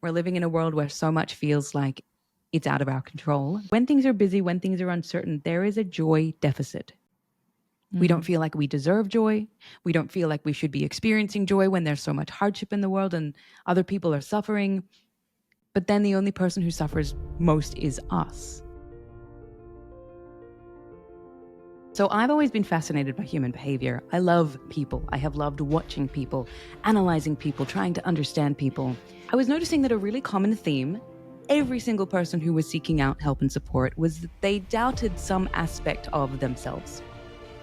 We're living in a world where so much feels like it's out of our control. When things are busy, when things are uncertain, there is a joy deficit. We don't feel like we deserve joy. We don't feel like we should be experiencing joy when there's so much hardship in the world and other people are suffering. But then the only person who suffers most is us. So I've always been fascinated by human behavior. I love people. I have loved watching people, analyzing people, trying to understand people. I was noticing that a really common theme, every single person who was seeking out help and support, was that they doubted some aspect of themselves.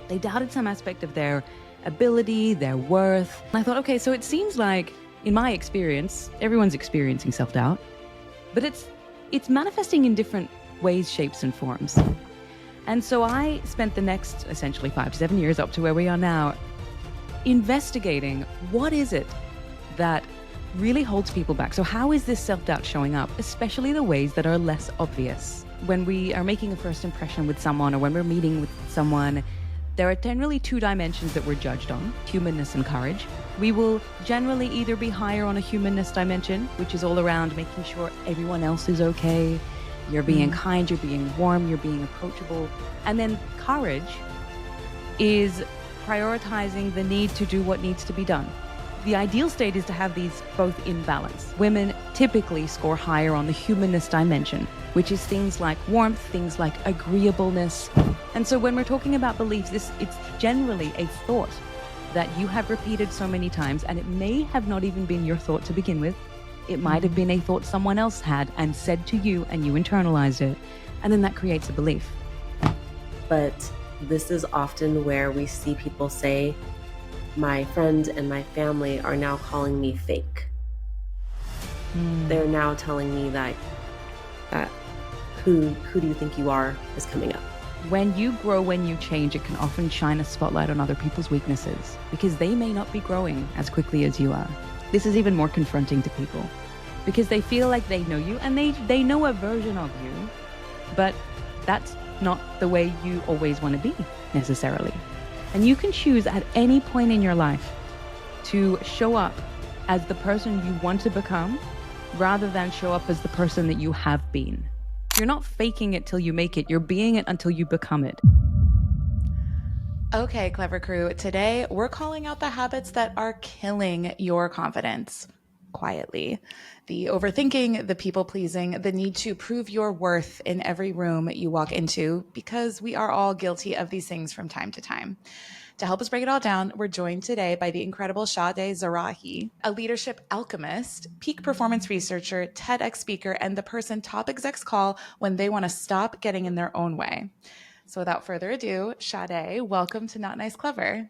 They doubted some aspect of their ability, their worth. And I thought, okay, so it seems like, in my experience, everyone's experiencing self-doubt, but it's manifesting in different ways, shapes, and forms. And so I spent the next essentially 5 to 7 years up to where we are now investigating what is it that really holds people back. So how is this self-doubt showing up, especially the ways that are less obvious? When we are making a first impression with someone or when we're meeting with someone, there are generally 2 dimensions that we're judged on, humanness and courage. We will generally either be higher on a humanness dimension, which is all around making sure everyone else is okay, you're being kind, you're being warm, you're being approachable. And then courage is prioritizing the need to do what needs to be done. The ideal state is to have these both in balance. Women typically score higher on the humanness dimension, which is things like warmth, things like agreeableness. And so when we're talking about beliefs, it's generally a thought that you have repeated so many times, and it may have not even been your thought to begin with. It might have been a thought someone else had and said to you, and you internalized it. And then that creates a belief. But this is often where we see people say, my friends and my family are now calling me fake. They're now telling me that who do you think you are is coming up. When you grow, when you change, it can often shine a spotlight on other people's weaknesses because they may not be growing as quickly as you are. This is even more confronting to people because they feel like they know you and they know a version of you, but that's not the way you always want to be necessarily. And you can choose at any point in your life to show up as the person you want to become rather than show up as the person that you have been. You're not faking it till you make it. You're being it until you become it. Okay, Clever Crew, today we're calling out the habits that are killing your confidence quietly. The overthinking, the people-pleasing, the need to prove your worth in every room you walk into, because we are all guilty of these things from time to time. To help us break it all down, we're joined today by the incredible Shadé Zahrai, a leadership alchemist, peak performance researcher, TEDx speaker, and the person top execs call when they want to stop getting in their own way. So without further adu, Shadé, welcome to Not Nice Clever.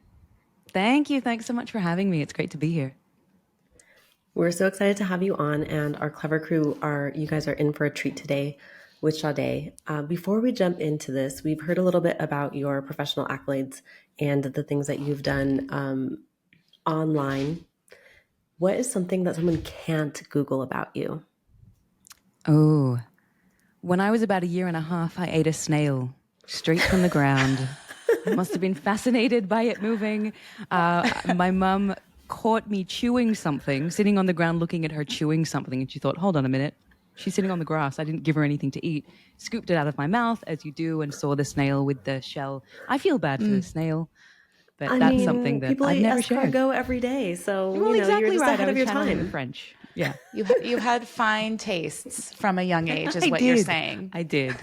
Thank you. Thanks so much for having me. It's great to be here. We're so excited to have you on, and our Clever Crew you guys are in for a treat today with Shadé. Before we jump into this, we've heard a little bit about your professional accolades and the things that you've done online. What is something that someone can't Google about you? Oh, when I was about 1.5 years, I ate a snail straight from the ground. I must have been fascinated by it moving. My mum caught me chewing something, sitting on the ground looking at her chewing something, and she thought, hold on a minute. She's sitting on the grass. I didn't give her anything to eat. Scooped it out of my mouth, as you do, and saw the snail with the shell. I feel bad for the snail, but that's something that people I've eat never shared. escargot every day, so Well, exactly you're just right. ahead I of was your channeling time. the French. Yeah, You had fine tastes from a young age, is what you're saying. I did.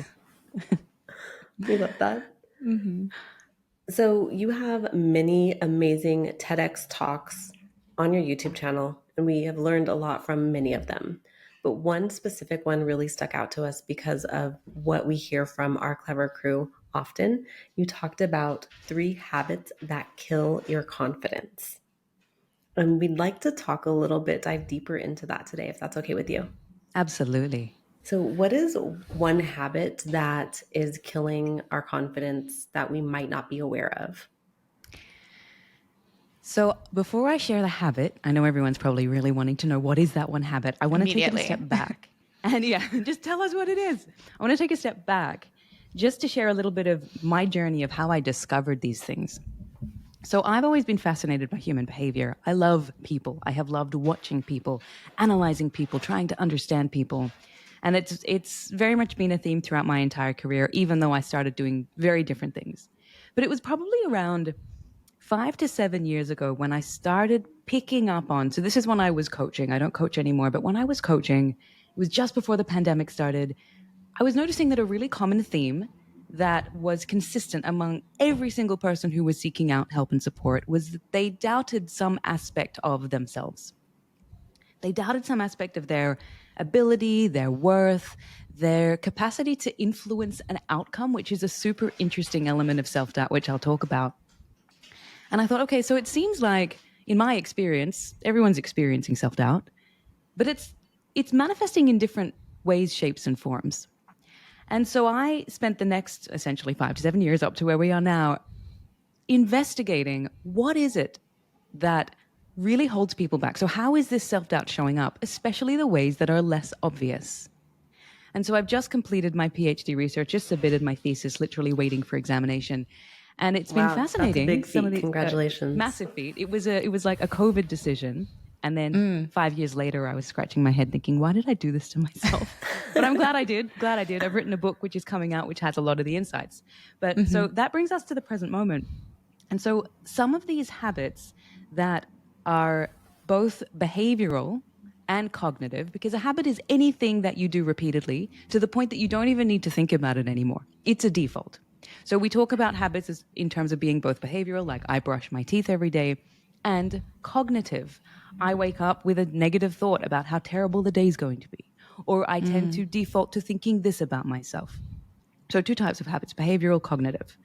We love that. Mm-hmm. So you have many amazing TEDx talks on your YouTube channel, and we have learned a lot from many of them. But one specific one really stuck out to us because of what we hear from our Clever Crew often. You talked about 3 habits that kill your confidence. And we'd like to talk a little bit, dive deeper into that today, if that's okay with you. Absolutely. So what is one habit that is killing our confidence that we might not be aware of? So before I share the habit, I know everyone's probably really wanting to know what is that one habit. I want to take it a step back. And just tell us what it is. I want to take a step back just to share a little bit of my journey of how I discovered these things. So I've always been fascinated by human behavior. I love people. I have loved watching people, analyzing people, trying to understand people. And it's very much been a theme throughout my entire career, even though I started doing very different things. But it was probably around 5 to 7 years ago when I started picking up on. So this is when I was coaching. I don't coach anymore, but when I was coaching, it was just before the pandemic started. I was noticing that a really common theme that was consistent among every single person who was seeking out help and support was that they doubted some aspect of themselves. They doubted some aspect of their ability, their worth, their capacity to influence an outcome, which is a super interesting element of self doubt, which I'll talk about. And I thought, okay, so it seems like in my experience, everyone's experiencing self doubt, but it's manifesting in different ways, shapes, and forms. And so I spent the next essentially 5 to 7 years up to where we are now investigating what is it that really holds people back. So how is this self-doubt showing up, especially the ways that are less obvious? And so I've just completed my PhD research, just submitted my thesis, literally waiting for examination. And it's been Wow, that's a fascinating. big Some of feat. these Congratulations. massive feat. It was like a COVID decision. And then 5 years later, I was scratching my head thinking, why did I do this to myself? But I'm glad I did. Glad I did. I've written a book which is coming out, which has a lot of the insights. But so that brings us to the present moment. And so some of these habits that are both behavioral and cognitive, because a habit is anything that you do repeatedly to the point that you don't even need to think about it anymore. It's a default. So we talk about habits as in terms of being both behavioral, like I brush my teeth every day, and cognitive. I wake up with a negative thought about how terrible the day's going to be, or I tend to default to thinking this about myself. So two types of habits, behavioral, cognitive.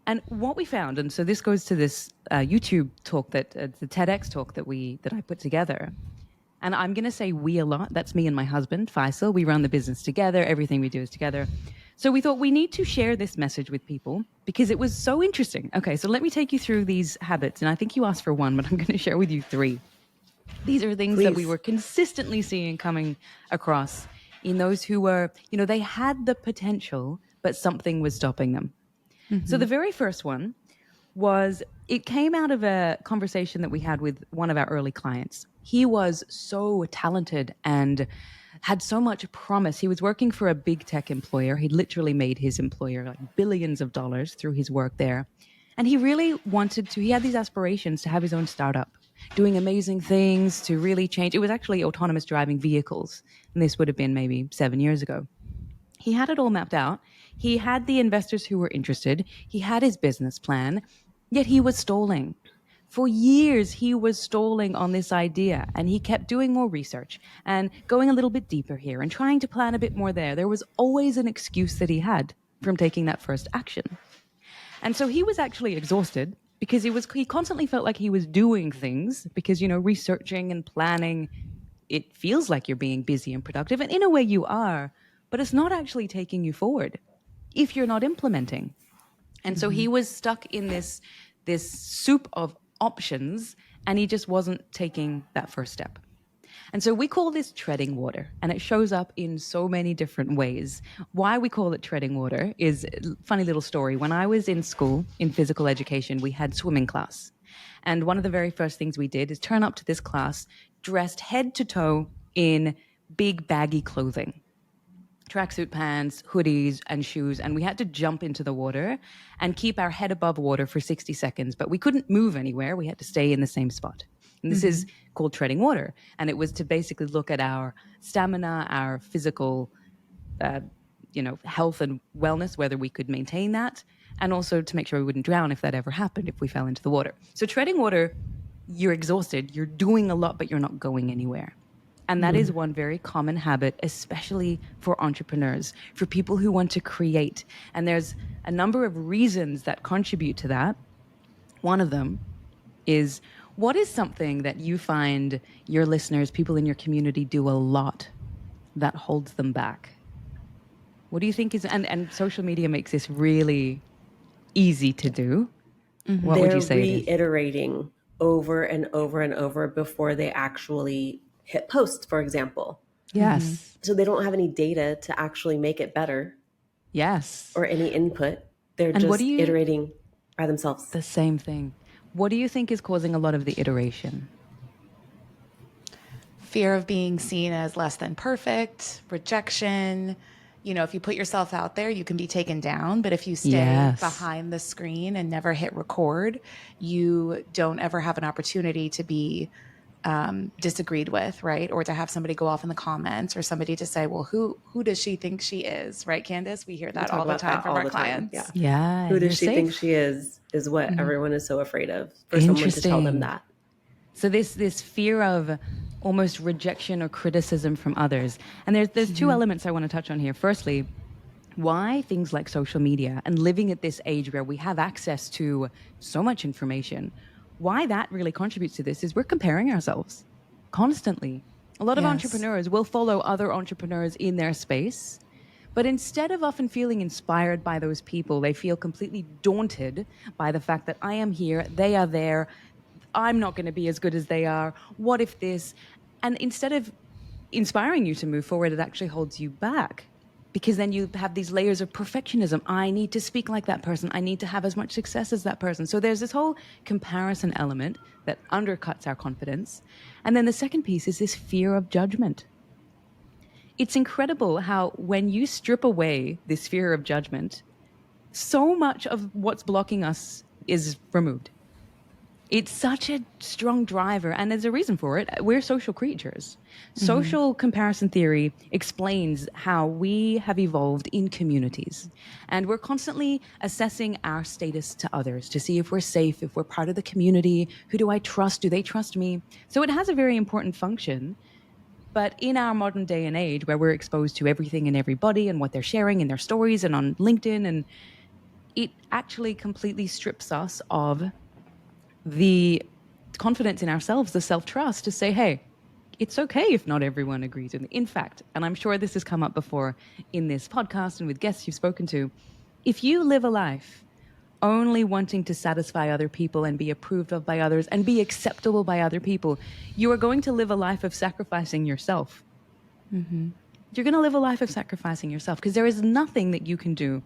And what we found, and so this goes to this YouTube talk that the TEDx talk that I put together. And I'm going to say we a lot. That's me and my husband, Faisal. We run the business together. Everything we do is together. So we thought we need to share this message with people because it was so interesting. Okay, so let me take you through these habits. And I think you asked for one, but I'm going to share with you three. These are things that we were consistently seeing coming across in those who were, they had the potential, but something was stopping them. So the very first one was, it came out of a conversation that we had with one of our early clients. He was so talented and had so much promise. He was working for a big tech employer. He'd literally made his employer like billions of dollars through his work there. And he really he had these aspirations to have his own startup, doing amazing things to really change. It was actually autonomous driving vehicles. And this would have been maybe 7 years ago. He had it all mapped out. He had the investors who were interested. He had his business plan, yet he was stalling. For years, he was stalling on this idea, and he kept doing more research and going a little bit deeper here and trying to plan a bit more there. There was always an excuse that he had from taking that first action. And so he was actually exhausted because he constantly felt like he was doing things because, researching and planning, it feels like you're being busy and productive. And in a way you are, but it's not actually taking you forward if you're not implementing. And so he was stuck in this soup of options, and he just wasn't taking that first step. And so we call this treading water, and it shows up in so many different ways. Why we call it treading water is a funny little story. When I was in school in physical education, we had swimming class. And one of the very first things we did is turn up to this class dressed head to toe in big baggy clothing. Tracksuit pants, hoodies, and shoes, and we had to jump into the water and keep our head above water for 60 seconds, but we couldn't move anywhere. We had to stay in the same spot. And this is called treading water, and it was to basically look at our stamina, our physical, health and wellness, whether we could maintain that, and also to make sure we wouldn't drown if that ever happened, if we fell into the water. So treading water, you're exhausted, you're doing a lot, but you're not going anywhere. And that is one very common habit, especially for entrepreneurs, for people who want to create. And there's a number of reasons that contribute to that. One of them is, what is something that you find your listeners, people in your community do a lot that holds them back? What do you think is, and social media makes this really easy to do. What would you say it is? Reiterating over and over and over before they actually hit post, for example. Yes. So they don't have any data to actually make it better. Yes. Or any input. They're just iterating by themselves. The same thing. What do you think is causing a lot of the iteration? Fear of being seen as less than perfect, rejection. You know, if you put yourself out there, you can be taken down. But if you stay behind the screen and never hit record, you don't ever have an opportunity to be disagreed with, right? Or to have somebody go off in the comments, or somebody to say, well, who does she think she is? Right, Candace? We hear that all the time from our clients. Yeah. Who does she think she is what everyone is so afraid of, for someone to tell them that. So this fear of almost rejection or criticism from others. And there's two elements I want to touch on here. Firstly, why things like social media and living at this age where we have access to so much information, why that really contributes to this is we're comparing ourselves constantly. A lot of entrepreneurs will follow other entrepreneurs in their space, but instead of often feeling inspired by those people, they feel completely daunted by the fact that I am here, they are there, I'm not going to be as good as they are. What if this? And instead of inspiring you to move forward, it actually holds you back, because then you have these layers of perfectionism. I need to speak like that person. I need to have as much success as that person. So there's this whole comparison element that undercuts our confidence. And then the second piece is this fear of judgment. It's incredible how when you strip away this fear of judgment, so much of what's blocking us is removed. It's such a strong driver, and there's a reason for it. We're social creatures. Social comparison theory explains how we have evolved in communities, and we're constantly assessing our status to others to see if we're safe, if we're part of the community. Who do I trust? Do they trust me? So it has a very important function. But in our modern day and age, where we're exposed to everything and everybody and what they're sharing in their stories and on LinkedIn, and it actually completely strips us of the confidence in ourselves, the self-trust to say, hey, it's okay if not everyone agrees with me. In fact, and I'm sure this has come up before in this podcast and with guests you've spoken to, if you live a life only wanting to satisfy other people and be approved of by others and be acceptable by other people, you are going to live a life of sacrificing yourself. You're going to live a life of sacrificing yourself, because there is nothing that you can do.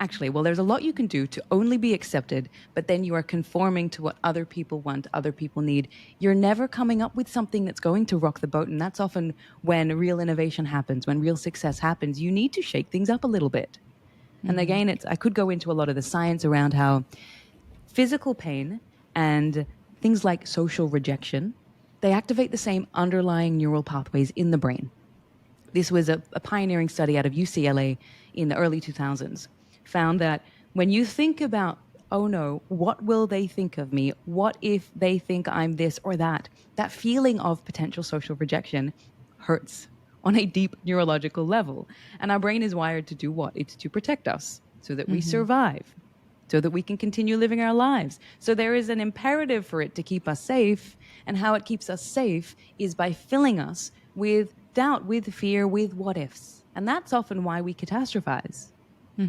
Actually, well, there's a lot you can do to only be accepted, but then you are conforming to what other people want, other people need. You're never coming up with something that's going to rock the boat, and that's often when real innovation happens, when real success happens. You need to shake things up a little bit. And again, I could go into a lot of the science around how physical pain and things like social rejection, they activate the same underlying neural pathways in the brain. This was a pioneering study out of UCLA in the early 2000s. Found that when you think about, oh no, what will they think of me? What if they think I'm this or that? That feeling of potential social rejection hurts on a deep neurological level. And our brain is wired to do what? It's to protect us so that we survive, so that we can continue living our lives. So there is an imperative for it to keep us safe. And how it keeps us safe is by filling us with doubt, with fear, with what ifs. And that's often why we catastrophize.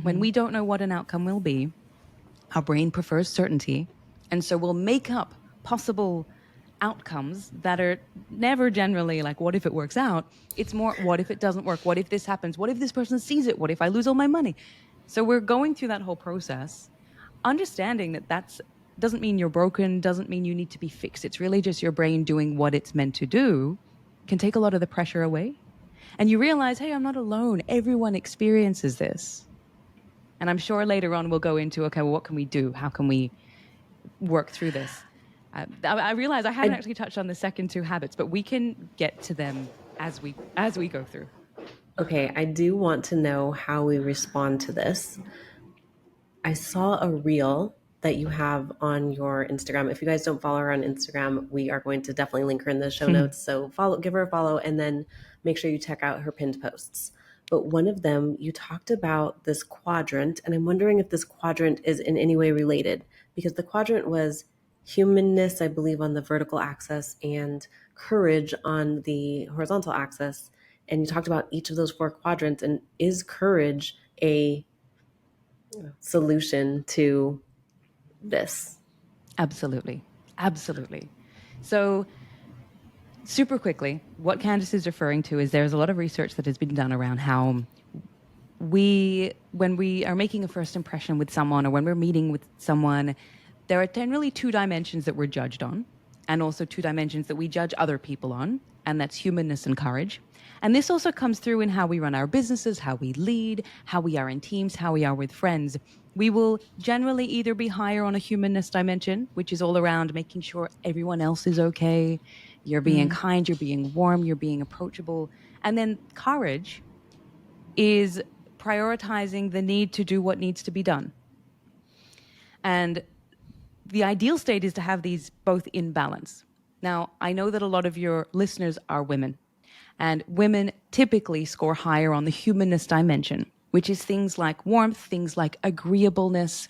When we don't know what an outcome will be, our brain prefers certainty. And so we'll make up possible outcomes that are never generally like, what if it works out? It's more, what if it doesn't work? What if this happens? What if this person sees it? What if I lose all my money? So we're going through that whole process, understanding that doesn't mean you're broken, doesn't mean you need to be fixed. It's really just your brain doing what it's meant to do, can take a lot of the pressure away. And you realize, hey, I'm not alone. Everyone experiences this. And I'm sure later on we'll go into, okay, well, what can we do? How can we work through this? I realize I haven't actually touched on the second two habits, but we can get to them as we go through. Okay, I do want to know how we respond to this. I saw a reel that you have on your Instagram. If you guys don't follow her on Instagram, we are going to definitely link her in the show notes. So give her a follow, and then make sure you check out her pinned posts. But one of them, you talked about this quadrant, and I'm wondering if this quadrant is in any way related, because the quadrant was humanness, I believe, on the vertical axis and courage on the horizontal axis. And you talked about each of those four quadrants, and is courage a solution to this? Absolutely. So super quickly, what Candace is referring to is there's a lot of research that has been done around how when we are making a first impression with someone, or when we're meeting with someone, There are generally two dimensions that we're judged on, and also two dimensions that we judge other people on, and that's humanness and courage. And this also comes through in how we run our businesses, how we lead, how we are in teams, how we are with friends. We will generally either be higher on a humanness dimension, which is all around making sure everyone else is okay, you're being kind, you're being warm, you're being approachable. And then courage is prioritizing the need to do what needs to be done. And the ideal state is to have these both in balance. Now, I know that a lot of your listeners are women, and women typically score higher on the humanness dimension, which is things like warmth, things like agreeableness.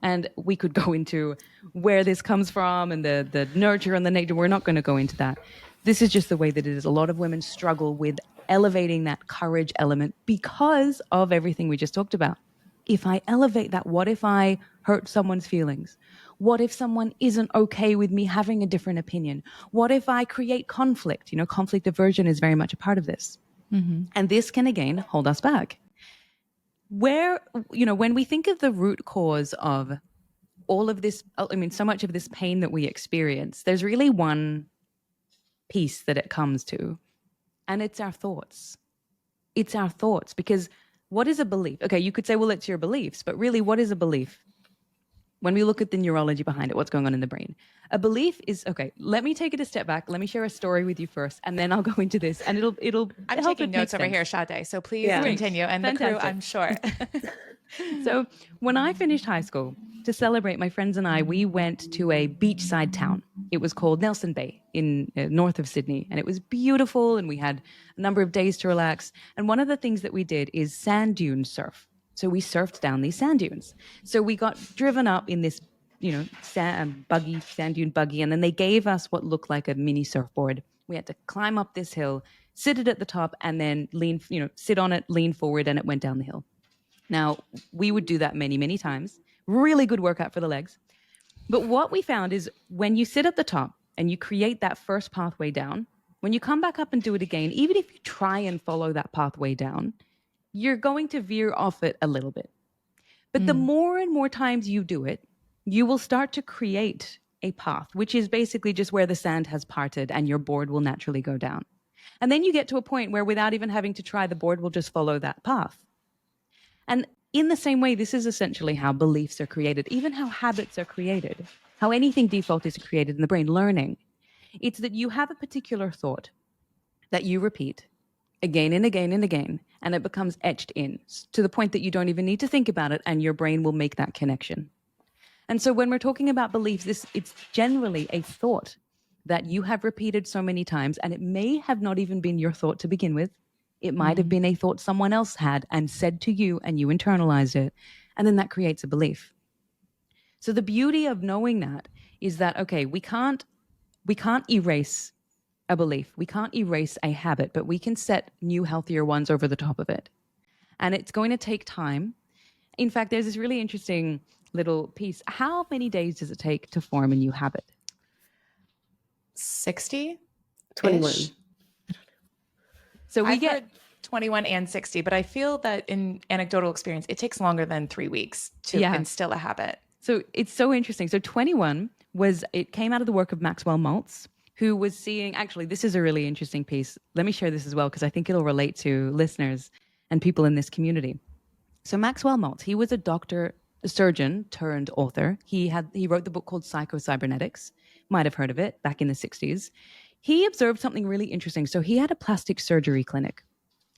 And we could go into where this comes from and the nurture and the nature. We're not going to go into that. This is just the way that it is. A lot of women struggle with elevating that courage element because of everything we just talked about. If I elevate that, what if I hurt someone's feelings? What if someone isn't okay with me having a different opinion? What if I create conflict? You know, conflict aversion is very much a part of this. And this can, again, hold us back. Where, you know, when we think of the root cause of all of this, I mean, so much of this pain that we experience, there's really one piece that it comes to, and it's our thoughts. It's our thoughts, because what is a belief? Okay, you could say, well, it's your beliefs, but really, what is a belief? When we look at the neurology behind it, what's going on in the brain? A belief is, okay, let me take it a step back. Let me share a story with you first, and then I'll go into this, and it'll I'm help taking it make notes over sense. here, Shadé, so please Yeah. continue. And the crew, Fantastic. I'm sure. So when I finished high school, to celebrate, my friends and I, we went to a beachside town. It was called Nelson Bay in north of Sydney, and it was beautiful, and we had a number of days to relax. And one of the things that we did is sand dune surf. So we surfed down these sand dunes. So we got driven up in this, you know, sand dune buggy, and then they gave us what looked like a mini surfboard. We had to climb up this hill, sit it at the top, and then sit on it, lean forward, and it went down the hill. Now, we would do that many, many times. Really good workout for the legs. But what we found is when you sit at the top and you create that first pathway down, when you come back up and do it again, even if you try and follow that pathway down, you're going to veer off it a little bit. But the more and more times you do it, you will start to create a path, which is basically just where the sand has parted and your board will naturally go down. And then you get to a point where without even having to try, the board will just follow that path. And in the same way, this is essentially how beliefs are created, even how habits are created, how anything default is created in the brain, learning. It's that you have a particular thought that you repeat again and again and again, and it becomes etched in to the point that you don't even need to think about it, and your brain will make that connection. And so when we're talking about beliefs, it's generally a thought that you have repeated so many times, and it may have not even been your thought to begin with. It might have been a thought someone else had and said to you, and you internalized it, and then that creates a belief. So the beauty of knowing that is that, okay, we can't erase a belief. We can't erase a habit, but we can set new, healthier ones over the top of it. And it's going to take time. In fact, there's this really interesting little piece. How many days does it take to form a new habit? 60? 21. So I've heard 21 and 60, but I feel that in anecdotal experience, it takes longer than 3 weeks to instill a habit. So it's so interesting. So 21 it came out of the work of Maxwell Maltz, who was seeing, actually, this is a really interesting piece. Let me share this as well, because I think it'll relate to listeners and people in this community. So Maxwell Maltz, he was a doctor, a surgeon turned author. He wrote the book called Psycho-Cybernetics. Might have heard of it, back in the 60s. He observed something really interesting. So he had a plastic surgery clinic,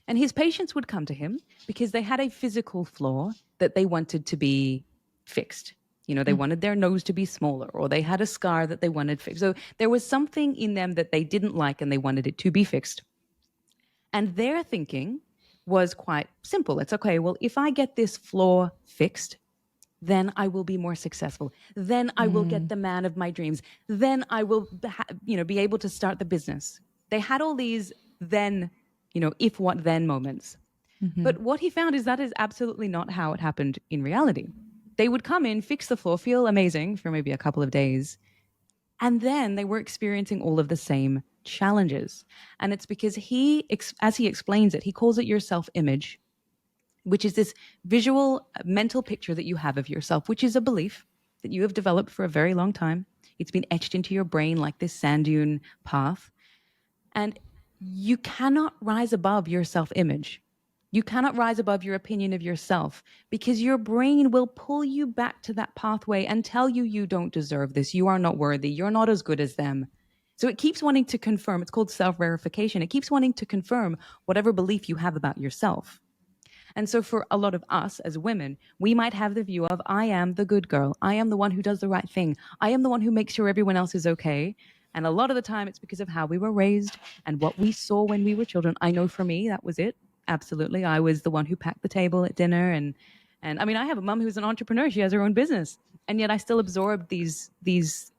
and his patients would come to him because they had a physical flaw that they wanted to be fixed. You know, they wanted their nose to be smaller, or they had a scar that they wanted fixed. So there was something in them that they didn't like and they wanted it to be fixed. And their thinking was quite simple. It's okay, well, if I get this flaw fixed, then I will be more successful. Then I will get the man of my dreams. Then I will, be able to start the business. They had all these then, if what then moments. But what he found is that is absolutely not how it happened in reality. They would come in, fix the floor, feel amazing for maybe a couple of days, and then they were experiencing all of the same challenges. And it's because as he explains it, he calls it your self-image, which is this visual mental picture that you have of yourself, which is a belief. that you have developed for a very long time. It's been etched into your brain like this sand dune path. And you cannot rise above your self-image. You cannot rise above your opinion of yourself because your brain will pull you back to that pathway and tell you you don't deserve this. You are not worthy. You're not as good as them. So it keeps wanting to confirm. It's called self-verification. It keeps wanting to confirm whatever belief you have about yourself. And so for a lot of us as women, we might have the view of, I am the good girl. I am the one who does the right thing. I am the one who makes sure everyone else is okay. And a lot of the time it's because of how we were raised and what we saw when we were children. I know for me, that was it. Absolutely. I was the one who packed the table at dinner. And I mean, I have a mom who's an entrepreneur. She has her own business. And yet I still absorbed these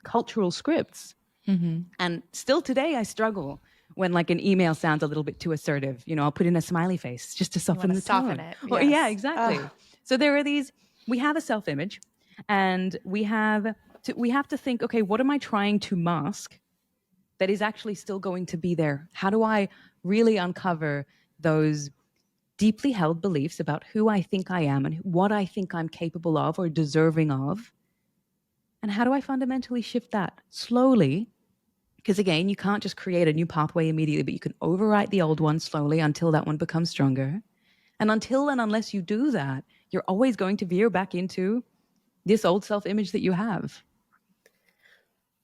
cultural scripts. Mm-hmm. And still today I struggle when like an email sounds a little bit too assertive. You know, I'll put in a smiley face just to soften the tone. Soften it. Yes. Or, yeah, exactly. So there are these, we have a self-image and we have to think, okay, what am I trying to mask that is actually still going to be there? How do I really uncover those deeply held beliefs about who I think I am and what I think I'm capable of or deserving of? And how do I fundamentally shift that slowly? Because again, you can't just create a new pathway immediately, but you can overwrite the old one slowly until that one becomes stronger. And until and unless you do that, you're always going to veer back into this old self-image that you have.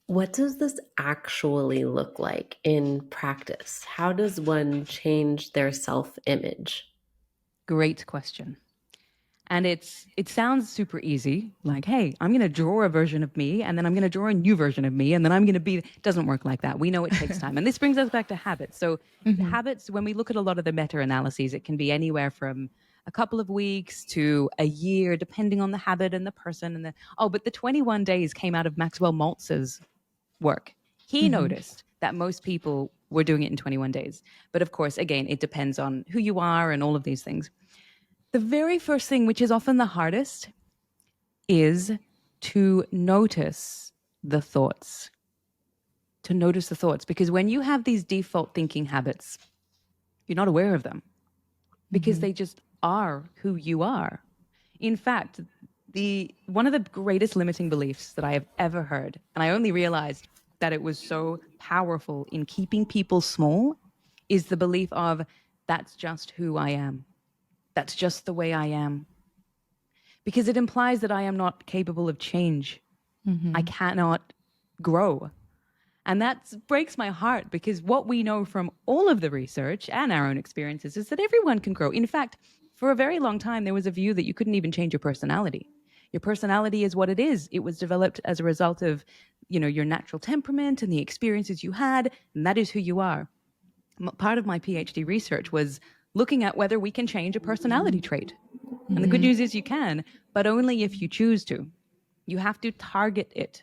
What does this actually look like in practice? How does one change their self-image? Great question. And it sounds super easy, like, hey, I'm going to draw a version of me, and then I'm going to draw a new version of me, and then I'm going to be, it doesn't work like that. We know it takes time. And this brings us back to habits. So habits, when we look at a lot of the meta-analyses, it can be anywhere from a couple of weeks to a year, depending on the habit and the person. And but the 21 days came out of Maxwell Maltz's work. He noticed that most people were doing it in 21 days. But of course, again, it depends on who you are and all of these things. The very first thing, which is often the hardest, is to notice the thoughts. To notice the thoughts. Because when you have these default thinking habits, you're not aware of them because they just are who you are. In fact, one of the greatest limiting beliefs that I have ever heard, and I only realized that it was so powerful in keeping people small, is the belief of, that's just who I am. That's just the way I am. Because it implies that I am not capable of change. I cannot grow. And that breaks my heart because what we know from all of the research and our own experiences is that everyone can grow. In fact, for a very long time, there was a view that you couldn't even change your personality. Your personality is what it is. It was developed as a result of, your natural temperament and the experiences you had, and that is who you are. Part of my PhD research was looking at whether we can change a personality trait. And the good news is you can, but only if you choose to. You have to target it.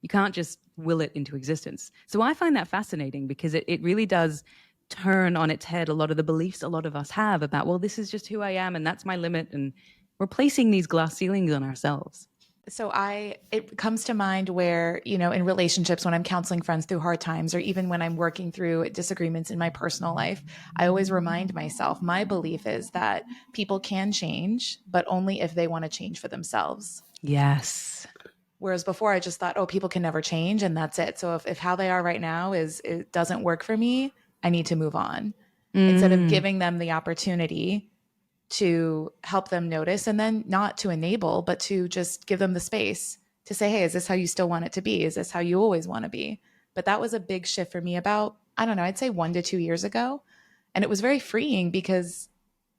You can't just will it into existence. So I find that fascinating because it really does turn on its head a lot of the beliefs a lot of us have about, well, this is just who I am and that's my limit. And we're placing these glass ceilings on ourselves. So it comes to mind where, in relationships, when I'm counseling friends through hard times, or even when I'm working through disagreements in my personal life, I always remind myself, my belief is that people can change, but only if they want to change for themselves. Yes. Whereas before I just thought, people can never change and that's it. So if how they are right now it doesn't work for me, I need to move on. Instead of giving them the opportunity to help them notice, and then not to enable, but to just give them the space to say, hey, is this how you still want it to be? Is this how you always want to be? But that was a big shift for me about, I don't know, I'd say 1 to 2 years ago. And it was very freeing because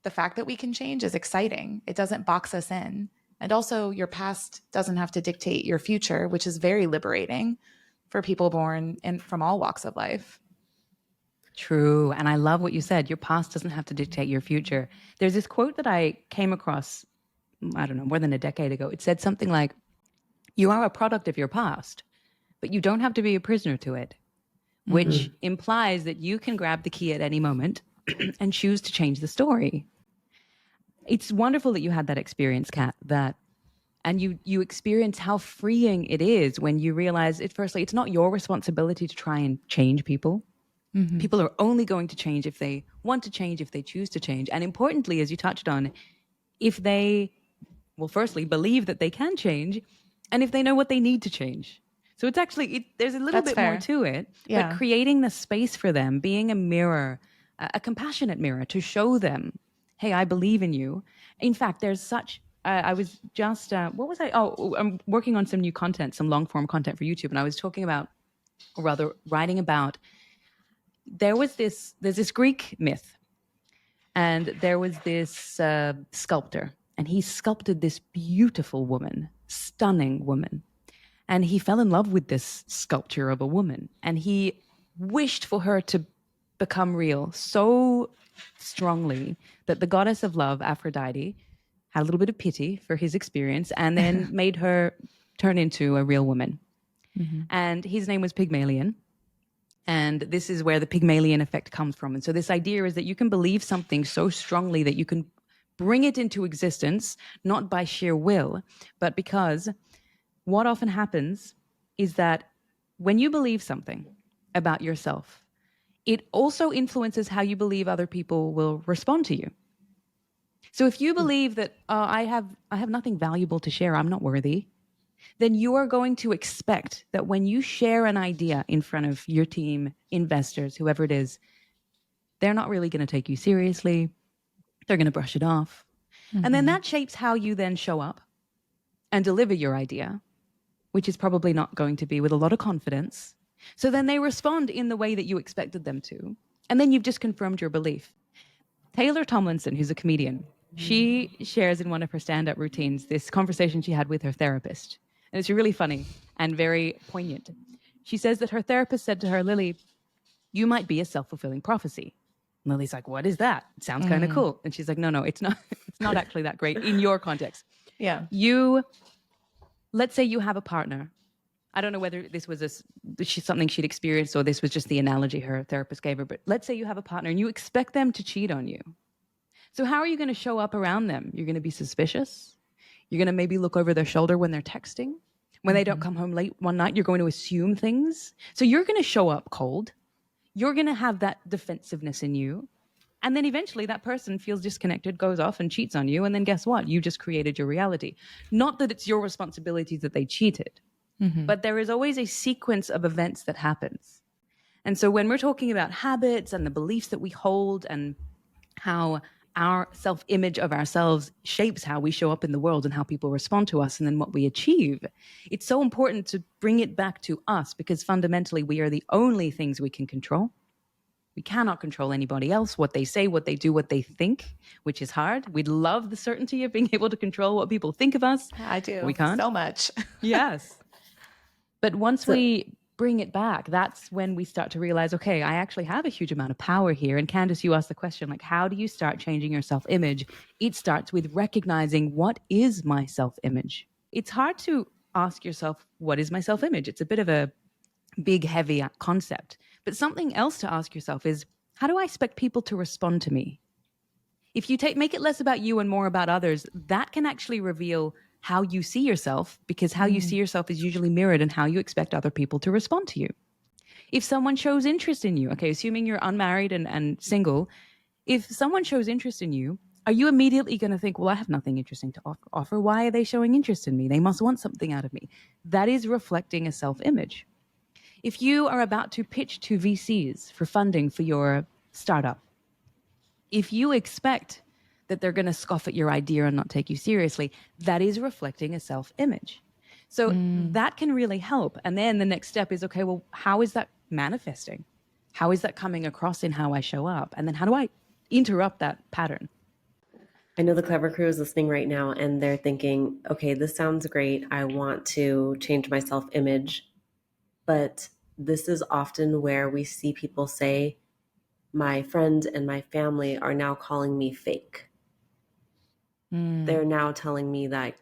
the fact that we can change is exciting. It doesn't box us in. And also your past doesn't have to dictate your future, which is very liberating for people born from all walks of life. True. And I love what you said. Your past doesn't have to dictate your future. There's this quote that I came across, I don't know, more than a decade ago. It said something like, you are a product of your past, but you don't have to be a prisoner to it, which implies that you can grab the key at any moment and choose to change the story. It's wonderful that you had that experience, Kat, and you experience how freeing it is when you realize firstly, it's not your responsibility to try and change people. People are only going to change if they want to change, if they choose to change. And importantly, as you touched on, if they well, firstly, believe that they can change, and if they know what they need to change. So it's actually, there's a little That's bit more fair. to it, Yeah. but creating the space for them, being a mirror, a compassionate mirror to show them, hey, I believe in you. In fact, there's such, I was just, what was I? Oh, I'm working on some new content, some long form content for YouTube. And I was talking about, or rather writing about, there's this Greek myth, and there was this sculptor, and he sculpted this beautiful woman, stunning woman. And he fell in love with this sculpture of a woman, and he wished for her to become real so strongly that the goddess of love, Aphrodite, had a little bit of pity for his experience and then made her turn into a real woman. Mm-hmm. And his name was Pygmalion. And this is where the Pygmalion effect comes from. And so this idea is that you can believe something so strongly that you can bring it into existence, not by sheer will, but because what often happens is that when you believe something about yourself, it also influences how you believe other people will respond to you. So if you believe that I have nothing valuable to share, I'm not worthy, then you are going to expect that when you share an idea in front of your team, investors, whoever it is, they're not really going to take you seriously. They're going to brush it off. Mm-hmm. And then that shapes how you then show up and deliver your idea, which is probably not going to be with a lot of confidence. So then they respond in the way that you expected them to. And then you've just confirmed your belief. Taylor Tomlinson, who's a comedian, she shares in one of her stand-up routines this conversation she had with her therapist. And it's really funny and very poignant. She says that her therapist said to her, Lily, you might be a self-fulfilling prophecy. And Lily's like, what is that? It sounds kind of cool. And she's like, no, it's not. It's not actually that great in your context. Yeah. Let's say you have a partner. I don't know whether this was something she'd experienced or this was just the analogy her therapist gave her, but let's say you have a partner and you expect them to cheat on you. So how are you going to show up around them? You're going to be suspicious. You're going to maybe look over their shoulder when they're texting. When they don't come home late one night, you're going to assume things. So you're going to show up cold. You're going to have that defensiveness in you. And then eventually that person feels disconnected, goes off and cheats on you. And then guess what? You just created your reality. Not that it's your responsibility that they cheated, but there is always a sequence of events that happens. And so when we're talking about habits and the beliefs that we hold and how our self-image of ourselves shapes how we show up in the world and how people respond to us and then what we achieve, it's so important to bring it back to us because fundamentally we are the only things we can control. We cannot control anybody else, what they say, what they do, what they think, which is hard. We'd love the certainty of being able to control what people think of us. I do. We can't. So much. Yes. But once we bring it back, that's when we start to realize, okay, I actually have a huge amount of power here. And Candace, you asked the question, like, how do you start changing your self-image? It starts with recognizing what is my self-image. It's hard to ask yourself, what is my self-image? It's a bit of a big, heavy concept. But something else to ask yourself is, how do I expect people to respond to me? If you make it less about you and more about others, that can actually reveal how you see yourself, because how you see yourself is usually mirrored in how you expect other people to respond to you. If someone shows interest in you, okay, assuming you're unmarried and single, if someone shows interest in you, are you immediately going to think, well, I have nothing interesting to offer. Why are they showing interest in me? They must want something out of me. That is reflecting a self-image. If you are about to pitch to VCs for funding for your startup, if you expect that they're going to scoff at your idea and not take you seriously, that is reflecting a self-image. So that can really help. And then the next step is, okay, well, how is that manifesting? How is that coming across in how I show up? And then how do I interrupt that pattern? I know the Clever Crew is listening right now and they're thinking, okay, this sounds great. I want to change my self-image. But this is often where we see people say, my friends and my family are now calling me fake. They're now telling me that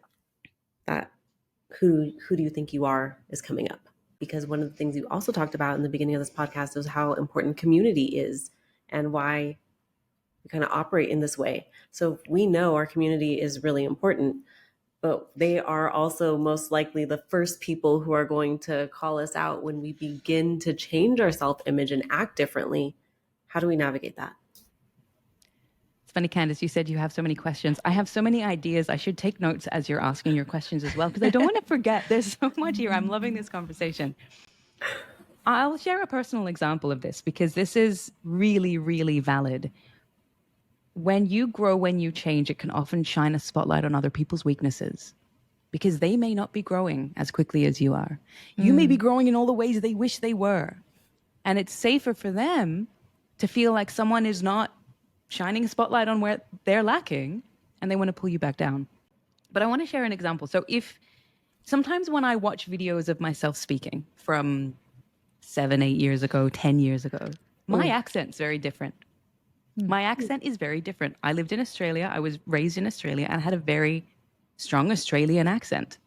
who do you think you are is coming up. Because one of the things you also talked about in the beginning of this podcast is how important community is and why we kind of operate in this way. So we know our community is really important, but they are also most likely the first people who are going to call us out when we begin to change our self-image and act differently. How do we navigate that? Funny, Candace, you said you have so many questions. I have so many ideas. I should take notes as you're asking your questions as well, because I don't want to forget. There's so much here. I'm loving this conversation. I'll share a personal example of this because this is really, really valid. When you grow, when you change, it can often shine a spotlight on other people's weaknesses because they may not be growing as quickly as you are. You may be growing in all the ways they wish they were. And it's safer for them to feel like someone is not shining a spotlight on where they're lacking and they want to pull you back down. But I want to share an example. So if sometimes when I watch videos of myself speaking from 7, 8 years ago, 10 years ago, my accent's very different. My accent is very different. I lived in Australia. I was raised in Australia and had a very strong Australian accent.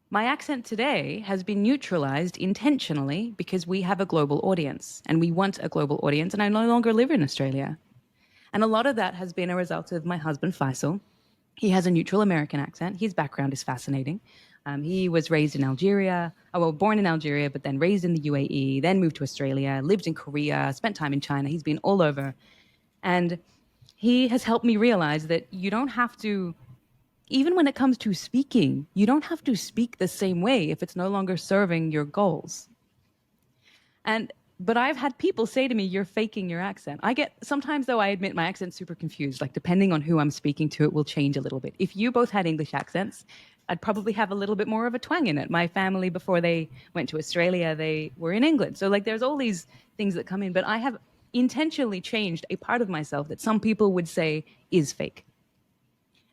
My accent today has been neutralized intentionally because we have a global audience and we want a global audience, and I no longer live in Australia. And a lot of that has been a result of my husband, Faisal. He has a neutral American accent. His background is fascinating. He was raised in Algeria, born in Algeria, but then raised in the UAE, then moved to Australia, lived in Korea, spent time in China. He's been all over. And he has helped me realize that you don't have to, even when it comes to speaking, you don't have to speak the same way if it's no longer serving your goals. But I've had people say to me, you're faking your accent. Sometimes though, I admit my accent's super confused. Like depending on who I'm speaking to, it will change a little bit. If you both had English accents, I'd probably have a little bit more of a twang in it. My family, before they went to Australia, they were in England. So like there's all these things that come in, but I have intentionally changed a part of myself that some people would say is fake.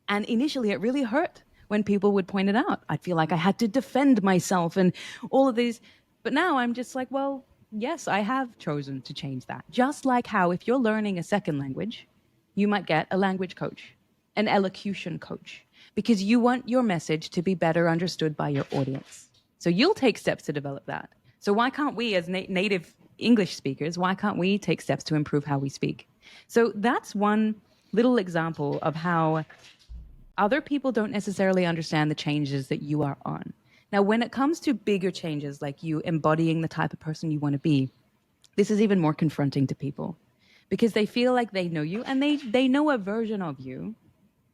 And initially it really hurt when people would point it out. I'd feel like I had to defend myself and all of these. But now I'm just like, well, yes, I have chosen to change that. Just like how if you're learning a second language, you might get a language coach, an elocution coach, because you want your message to be better understood by your audience. So you'll take steps to develop that. So why can't we as native English speakers, why can't we take steps to improve how we speak? So that's one little example of how other people don't necessarily understand the changes that you are on. Now, when it comes to bigger changes, like you embodying the type of person you want to be, this is even more confronting to people because they feel like they know you and they know a version of you,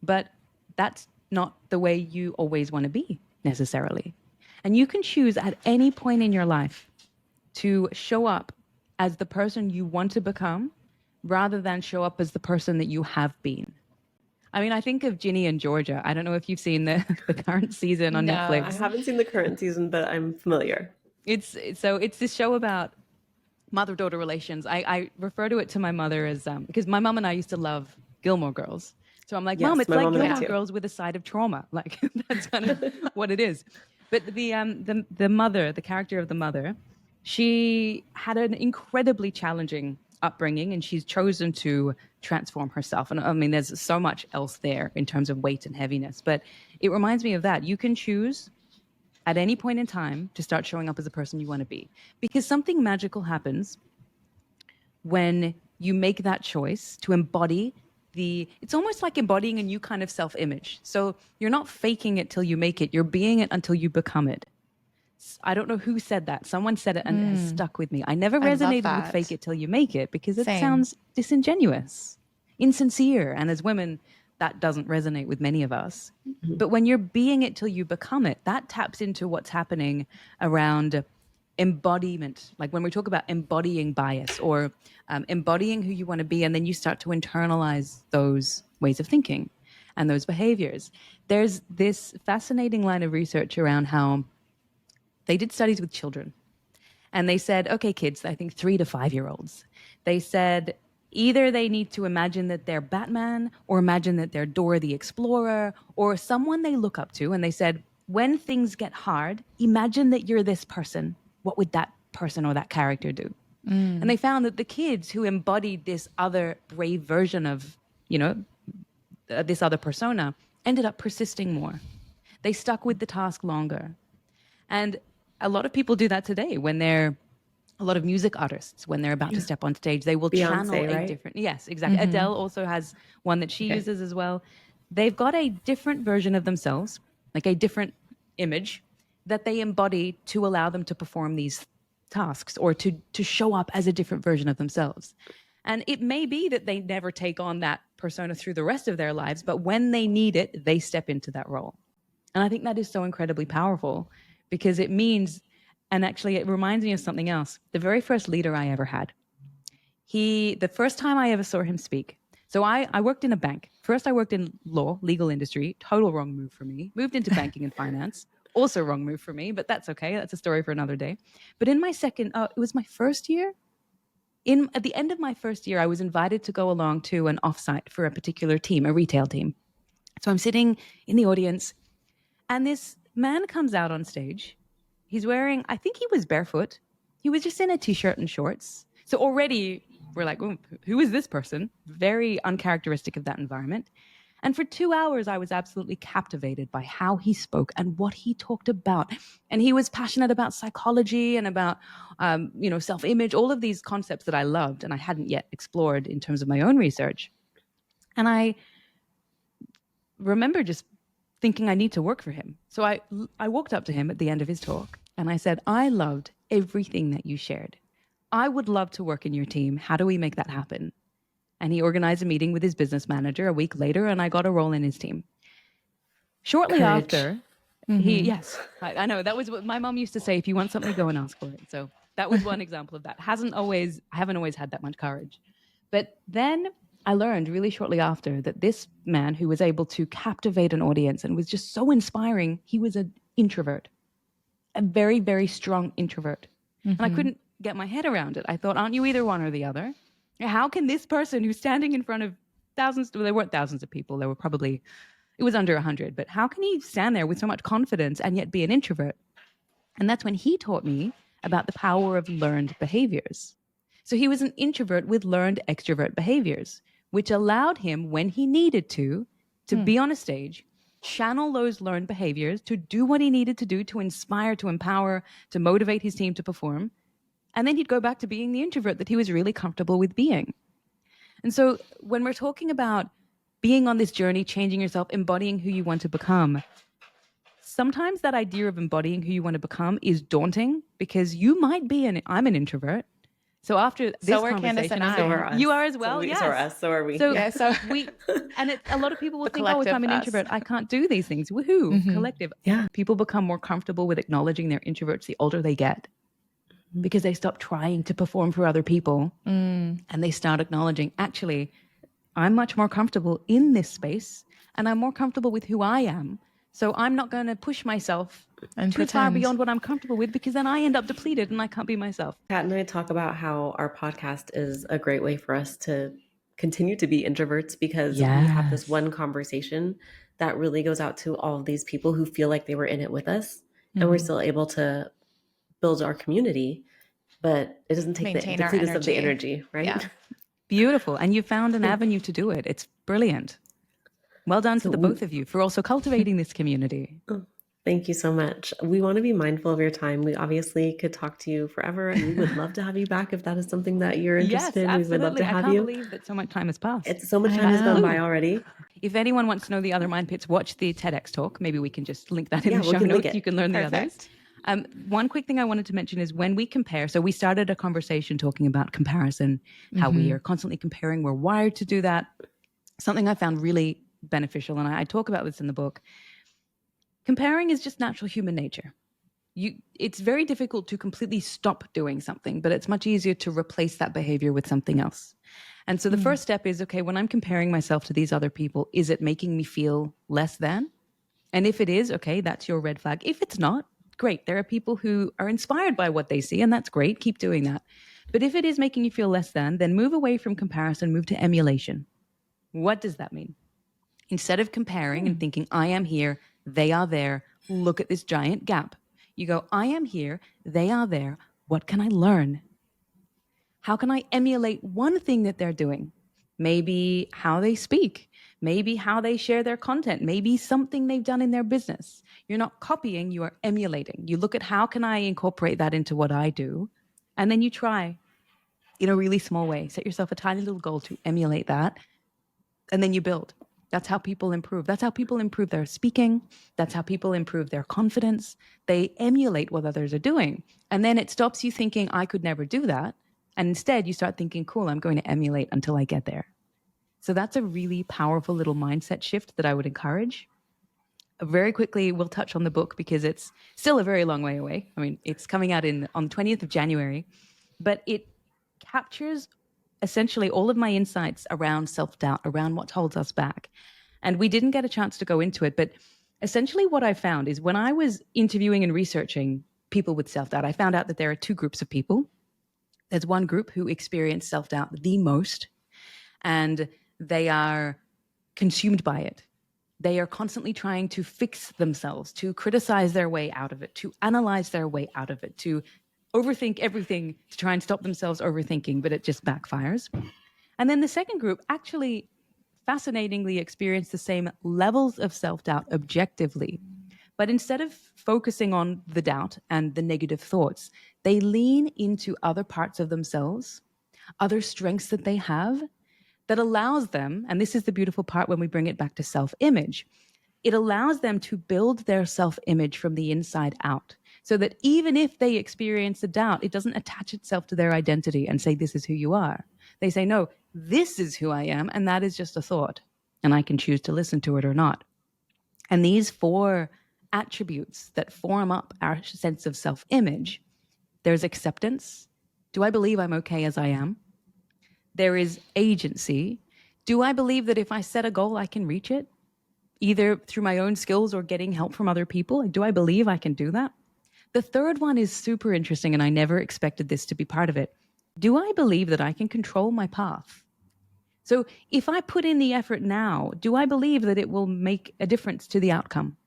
but that's not the way you always want to be necessarily. And you can choose at any point in your life to show up as the person you want to become rather than show up as the person that you have been. I mean, I think of Ginny and Georgia. I don't know if you've seen the current season on Netflix. I haven't seen the current season, but I'm familiar. It's this show about mother-daughter relations. I refer to it to my mother as because my mom and I used to love Gilmore Girls. So I'm like, Yes, Mom, it's my like mom and I Gilmore too. Girls with a side of trauma. Like that's kind of what it is. But the mother, the character of the mother, she had an incredibly challenging upbringing and she's chosen to transform herself. And I mean, there's so much else there in terms of weight and heaviness, but it reminds me of that. You can choose at any point in time to start showing up as a person you want to be because something magical happens when you make that choice to embody it's almost like embodying a new kind of self-image. So you're not faking it till you make it. You're being it until you become it. I don't know who said that. Someone said it and it has stuck with me. I never resonated with fake it till you make it because it sounds disingenuous, insincere. And as women, that doesn't resonate with many of us. Mm-hmm. But when you're being it till you become it, that taps into what's happening around embodiment. Like when we talk about embodying bias or embodying who you want to be, and then you start to internalize those ways of thinking and those behaviors. There's this fascinating line of research around how they did studies with children and they said, okay, kids, I think 3 to 5 year olds, they said either they need to imagine that they're Batman or imagine that they're Dora the Explorer or someone they look up to. And they said, when things get hard, imagine that you're this person. What would that person or that character do? And they found that the kids who embodied this other brave version of, this other persona ended up persisting more. They stuck with the task longer. And a lot of people do that today when a lot of music artists, when they're about to step on stage, they will channel a different. Yes, exactly. Mm-hmm. Adele also has one that she uses as well. They've got a different version of themselves, like a different image that they embody to allow them to perform these tasks or to show up as a different version of themselves. And it may be that they never take on that persona through the rest of their lives, but when they need it, they step into that role. And I think that is so incredibly powerful because it means, and actually it reminds me of something else. The very first leader I ever had, the first time I ever saw him speak. So I worked in a bank. First, I worked in legal industry, total wrong move for me. Moved into banking and finance, also wrong move for me, but that's okay. That's a story for another day. But in my it was my first year. At the end of my first year, I was invited to go along to an offsite for a particular team, a retail team. So I'm sitting in the audience, and this man comes out on stage. He's wearing, I think he was barefoot. He was just in a t-shirt and shorts. So already we're like, who is this person? Very uncharacteristic of that environment. And for 2 hours, I was absolutely captivated by how he spoke and what he talked about. And he was passionate about psychology and about, self-image, all of these concepts that I loved and I hadn't yet explored in terms of my own research. And I remember just thinking I need to work for him. So I walked up to him at the end of his talk and I said, I loved everything that you shared. I would love to work in your team. How do we make that happen? And he organized a meeting with his business manager a week later, and I got a role in his team. Shortly after, I know that was what my mom used to say, if you want something, go and ask for it. So that was one example of that. I haven't always had that much courage. But then I learned really shortly after that this man who was able to captivate an audience and was just so inspiring, he was an introvert, a very, very strong introvert. And I couldn't get my head around it. I thought, aren't you either one or the other? How can this person who's standing in front of thousands, well, there weren't thousands of people, there were probably, it was under 100, but how can he stand there with so much confidence and yet be an introvert? And that's when he taught me about the power of learned behaviors. So he was an introvert with learned extrovert behaviors, which allowed him, when he needed to be on a stage, channel those learned behaviors to do what he needed to do to inspire, to empower, to motivate his team to perform. And then he'd go back to being the introvert that he was really comfortable with being. And so when we're talking about being on this journey, changing yourself, embodying who you want to become, sometimes that idea of embodying who you want to become is daunting because you might be I'm an introvert. So after this conversation, you are as well. So are us. So are we. So, a lot of people will think, if I'm an introvert, I can't do these things. Woohoo, collective. Yeah. People become more comfortable with acknowledging they're introverts the older they get, because they stop trying to perform for other people and they start acknowledging, actually, I'm much more comfortable in this space and I'm more comfortable with who I am. So I'm not going to push myself too far beyond what I'm comfortable with, because then I end up depleted and I can't be myself. Kat and I talk about how our podcast is a great way for us to continue to be introverts, because we have this one conversation that really goes out to all of these people who feel like they were in it with us, and we're still able to build our community, but it doesn't take the deplete us of the energy, right? Yeah. Beautiful. And you found an avenue to do it. It's brilliant. Well done to the both of you for also cultivating this community. Oh, thank you so much. We want to be mindful of your time. We obviously could talk to you forever, and we would love to have you back if that is something that you're interested in. We would love to have you. I can't believe that so much time has passed. So much time has gone by already. If anyone wants to know the other mind pits, watch the TEDx talk. Maybe we can just link that in the show notes. You can learn the others. One quick thing I wanted to mention is when we compare, so we started a conversation talking about comparison, how we are constantly comparing, we're wired to do that. Something I found really beneficial, and I talk about this in the book. Comparing is just natural human nature. It's very difficult to completely stop doing something, but it's much easier to replace that behavior with something else. And so the first step is, okay, when I'm comparing myself to these other people, is it making me feel less than? And if it is, okay, that's your red flag. If it's not, great. There are people who are inspired by what they see, and that's great. Keep doing that. But if it is making you feel less than, then move away from comparison, move to emulation. What does that mean? Instead of comparing and thinking, I am here, they are there, look at this giant gap. You go, I am here, they are there, what can I learn? How can I emulate one thing that they're doing? Maybe how they speak, maybe how they share their content, maybe something they've done in their business. You're not copying, you are emulating. You look at how can I incorporate that into what I do? And then you try in a really small way. Set yourself a tiny little goal to emulate that. And then you build. That's how people improve. That's how people improve their speaking. That's how people improve their confidence. They emulate what others are doing. And then it stops you thinking, I could never do that. And instead you start thinking, cool, I'm going to emulate until I get there. So that's a really powerful little mindset shift that I would encourage. Very quickly, we'll touch on the book because it's still a very long way away. I mean, it's coming out on the 20th of January, but it captures essentially all of my insights around self-doubt, around what holds us back. And we didn't get a chance to go into it, but essentially what I found is when I was interviewing and researching people with self-doubt, I found out that there are two groups of people. There's one group who experience self-doubt the most, and they are consumed by it. They are constantly trying to fix themselves, to criticize their way out of it, to analyze their way out of it, to overthink everything to try and stop themselves overthinking, but it just backfires. And then the second group actually fascinatingly experience the same levels of self-doubt objectively. But instead of focusing on the doubt and the negative thoughts, they lean into other parts of themselves, other strengths that they have that allows them, and this is the beautiful part when we bring it back to self-image, it allows them to build their self-image from the inside out so that even if they experience a doubt, it doesn't attach itself to their identity and say, this is who you are. They say, no, this is who I am, and that is just a thought, and I can choose to listen to it or not. And these four attributes that form up our sense of self-image, there's acceptance. Do I believe I'm okay as I am? There is agency. Do I believe that if I set a goal, I can reach it, either through my own skills or getting help from other people? Do I believe I can do that? The third one is super interesting, and I never expected this to be part of it. Do I believe that I can control my path? So if I put in the effort now, do I believe that it will make a difference to the outcome?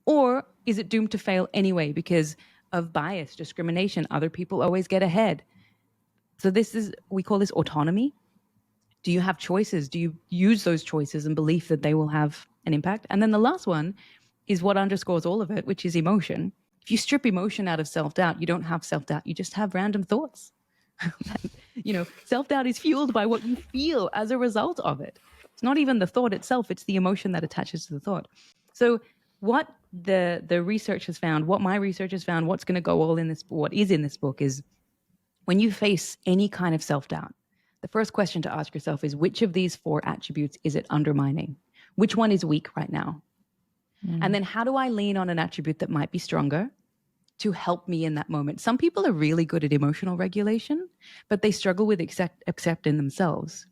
Or is it doomed to fail anyway because of bias, discrimination? Other people always get ahead. So we call this autonomy. Do you have choices? Do you use those choices and belief that they will have an impact? And then the last one is what underscores all of it, which is emotion. If you strip emotion out of self-doubt, you don't have self-doubt. You just have random thoughts. Self-doubt is fueled by what you feel as a result of it. It's not even the thought itself. It's the emotion that attaches to the thought. So what the research has found, what my research has found, what's going to go all in this, what is in this book is when you face any kind of self-doubt, the first question to ask yourself is, which of these four attributes is it undermining? Which one is weak right now? And then how do I lean on an attribute that might be stronger to help me in that moment? Some people are really good at emotional regulation, but they struggle with accepting themselves.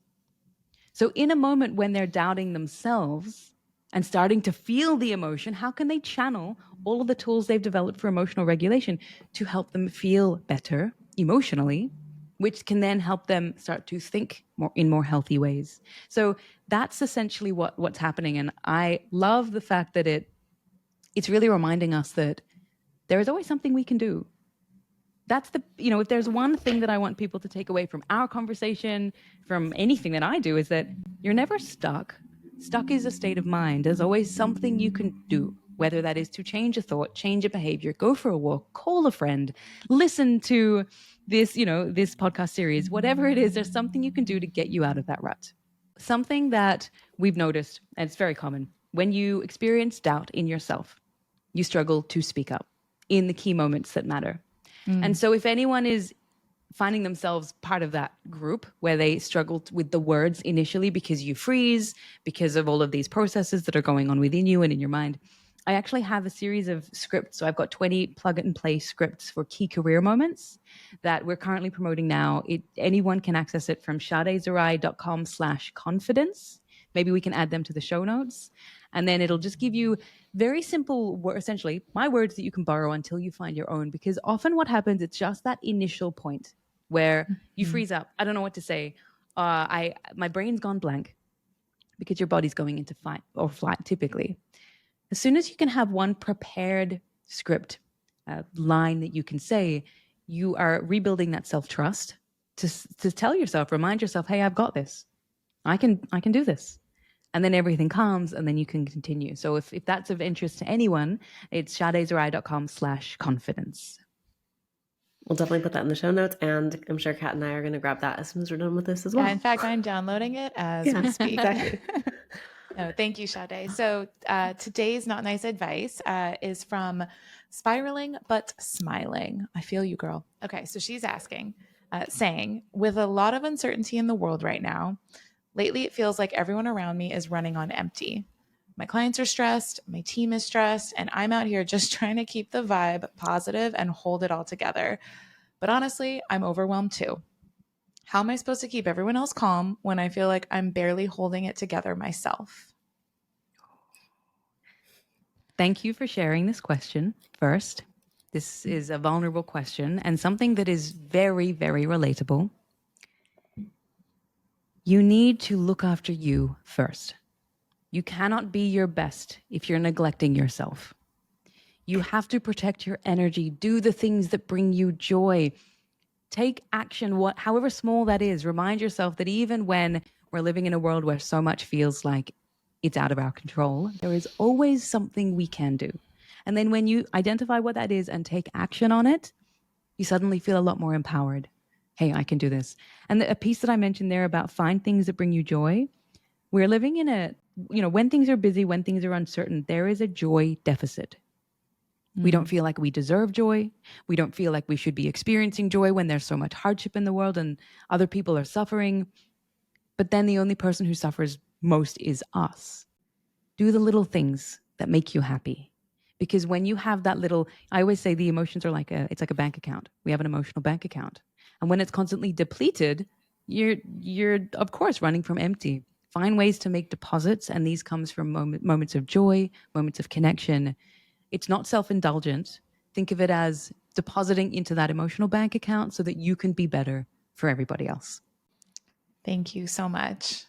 So in a moment when they're doubting themselves and starting to feel the emotion, how can they channel all of the tools they've developed for emotional regulation to help them feel better emotionally, which can then help them start to think in more healthy ways? So that's essentially what's happening. And I love the fact that it's really reminding us that there is always something we can do. That's if there's one thing that I want people to take away from our conversation, from anything that I do, is that you're never stuck. Stuck is a state of mind. There's always something you can do, whether that is to change a thought, change a behavior, go for a walk, call a friend, listen to this podcast series, whatever it is, there's something you can do to get you out of that rut. Something that we've noticed, and it's very common, when you experience doubt in yourself, you struggle to speak up in the key moments that matter. And so if anyone is finding themselves part of that group where they struggled with the words initially because you freeze, because of all of these processes that are going on within you and in your mind, I actually have a series of scripts. So I've got 20 plug and play scripts for key career moments that we're currently promoting now. Anyone can access it from shadezahrai.com/confidence. Maybe we can add them to the show notes. And then it'll just give you very simple, essentially, my words that you can borrow until you find your own. Because often what happens, it's just that initial point where you freeze up. I don't know what to say. My brain's gone blank because your body's going into fight or flight typically. As soon as you can have one prepared script line that you can say, you are rebuilding that self-trust to tell yourself, remind yourself, hey, I've got this. I can do this. And then everything calms, and then you can continue. So if that's of interest to anyone, it's shadezahrai.com/confidence. We'll definitely put that in the show notes, and I'm sure Kat and I are going to grab that as soon as we're done with this as well. Yeah, in fact, I'm downloading it as we speak. Exactly. No, thank you, Shadé. So today's Not Nice Advice is from Spiraling But Smiling. I feel you, girl. Okay, so she's asking, saying, with a lot of uncertainty in the world right now, lately it feels like everyone around me is running on empty. My clients are stressed, my team is stressed, and I'm out here just trying to keep the vibe positive and hold it all together. But honestly, I'm overwhelmed too. How am I supposed to keep everyone else calm when I feel like I'm barely holding it together myself? Thank you for sharing this question first. This is a vulnerable question and something that is very, very relatable. You need to look after you first. You cannot be your best if you're neglecting yourself. You have to protect your energy, do the things that bring you joy. Take action, however small that is. Remind yourself that even when we're living in a world where so much feels like it's out of our control, there is always something we can do. And then when you identify what that is and take action on it, you suddenly feel a lot more empowered. Hey, I can do this. And a piece that I mentioned there about find things that bring you joy, we're living in when things are busy, when things are uncertain, there is a joy deficit. We don't feel like we deserve joy. We don't feel like we should be experiencing joy when there's so much hardship in the world and other people are suffering. But then the only person who suffers most is us. Do the little things that make you happy. Because when you have that little, I always say the emotions are it's like a bank account. We have an emotional bank account. And when it's constantly depleted, you're of course running from empty. Find ways to make deposits. And these comes from moments of joy, moments of connection. It's not self-indulgent. Think of it as depositing into that emotional bank account so that you can be better for everybody else. Thank you so much.